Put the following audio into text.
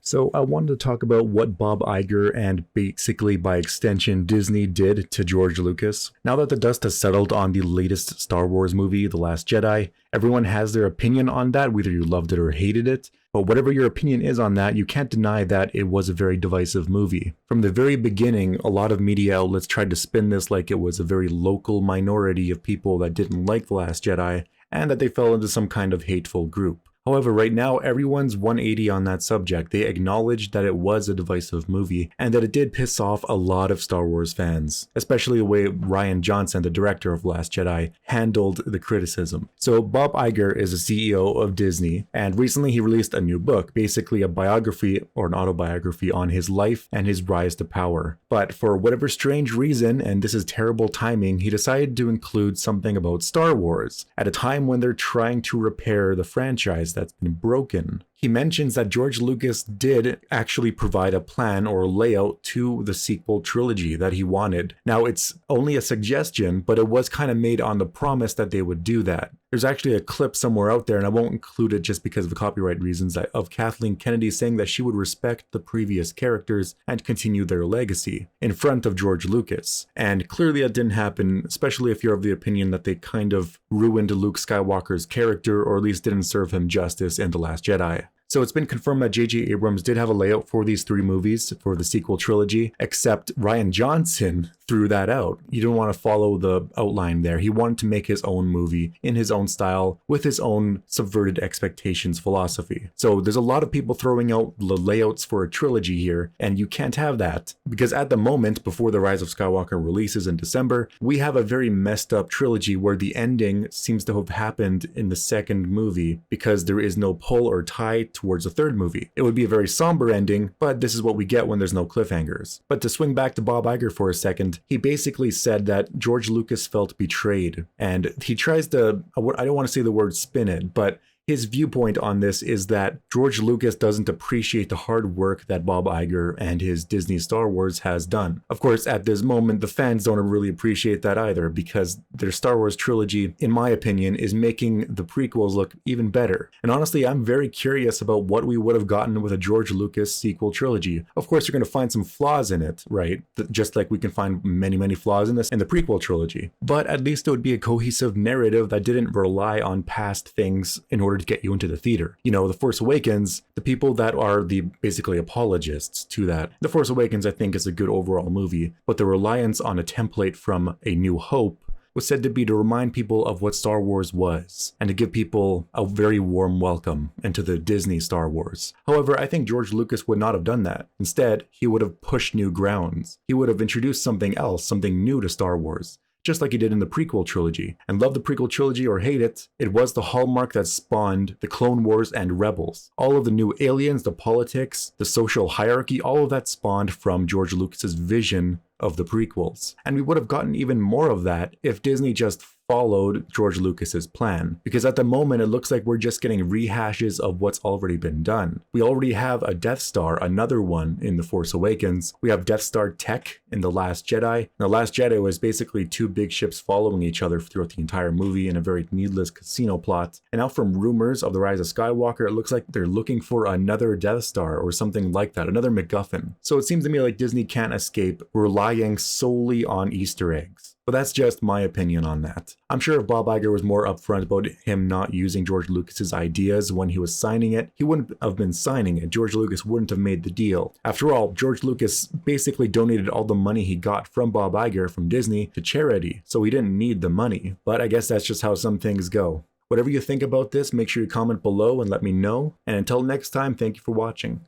So I wanted to talk about what Bob Iger and basically by extension Disney did to George Lucas. Now that the dust has settled on the latest Star Wars movie, The Last Jedi, everyone has their opinion on that, whether you loved it or hated it. But whatever your opinion is on that, you can't deny that it was a very divisive movie. From the very beginning, a lot of media outlets tried to spin this like it was a very local minority of people that didn't like The Last Jedi, and that they fell into some kind of hateful group. However, right now, everyone's 180 on that subject. They acknowledge that it was a divisive movie and that it did piss off a lot of Star Wars fans, especially the way Rian Johnson, the director of Last Jedi, handled the criticism. So Bob Iger is the CEO of Disney, and recently he released a new book, basically a biography or an autobiography on his life and his rise to power. But for whatever strange reason, and this is terrible timing, he decided to include something about Star Wars at a time when they're trying to repair the franchise that's been broken. He mentions that George Lucas did actually provide a plan or a layout to the sequel trilogy that he wanted. Now, it's only a suggestion, but it was kind of made on the promise that they would do that. There's actually a clip somewhere out there, and I won't include it just because of copyright reasons, of Kathleen Kennedy saying that she would respect the previous characters and continue their legacy in front of George Lucas. And clearly that didn't happen, especially if you're of the opinion that they kind of ruined Luke Skywalker's character, or at least didn't serve him justice in The Last Jedi. So it's been confirmed that J.J. Abrams did have a layout for these three movies for the sequel trilogy, except Rian Johnson threw that out. He didn't want to follow the outline there. He wanted to make his own movie in his own style with his own subverted expectations philosophy. So there's a lot of people throwing out the layouts for a trilogy here, and you can't have that because at the moment, before The Rise of Skywalker releases in December, we have a very messed up trilogy where the ending seems to have happened in the second movie because there is no pull or tie towards the third movie. It would be a very somber ending, but this is what we get when there's no cliffhangers. But to swing back to Bob Iger for a second, he basically said that George Lucas felt betrayed, and he tries to, I don't want to say the word spin it, but his viewpoint on this is that George Lucas doesn't appreciate the hard work that Bob Iger and his Disney Star Wars has done. Of course, at this moment, the fans don't really appreciate that either because their Star Wars trilogy, in my opinion, is making the prequels look even better. And honestly, I'm very curious about what we would have gotten with a George Lucas sequel trilogy. Of course, you're going to find some flaws in it, right? Just like we can find many, many flaws in the prequel trilogy. But at least it would be a cohesive narrative that didn't rely on past things in order to get you into the theater. You know, The Force Awakens, the people that are the basically apologists to that, The Force Awakens I think is a good overall movie, but the reliance on a template from A New Hope was said to be to remind people of what Star Wars was and to give people a very warm welcome into the Disney Star Wars. However, I think George Lucas would not have done that. Instead, he would have pushed new grounds. He would have introduced something else, something new to Star Wars, just like he did in the prequel trilogy. And love the prequel trilogy or hate it, it was the hallmark that spawned the Clone Wars and Rebels. All of the new aliens, the politics, the social hierarchy, all of that spawned from George Lucas's vision of the prequels. And we would have gotten even more of that if Disney just followed George Lucas's plan. Because at the moment, it looks like we're just getting rehashes of what's already been done. We already have a Death Star, another one in The Force Awakens. We have Death Star tech in The Last Jedi. The Last Jedi was basically two big ships following each other throughout the entire movie in a very needless casino plot. And now from rumors of The Rise of Skywalker, it looks like they're looking for another Death Star or something like that, another MacGuffin. So it seems to me like Disney can't escape relying solely on Easter eggs. But that's just my opinion on that. I'm sure if Bob Iger was more upfront about him not using George Lucas's ideas when he was signing it, he wouldn't have been signing it. George Lucas wouldn't have made the deal. After all, George Lucas basically donated all the money he got from Bob Iger from Disney to charity, so he didn't need the money. But I guess that's just how some things go. Whatever you think about this, make sure you comment below and let me know. And until next time, thank you for watching.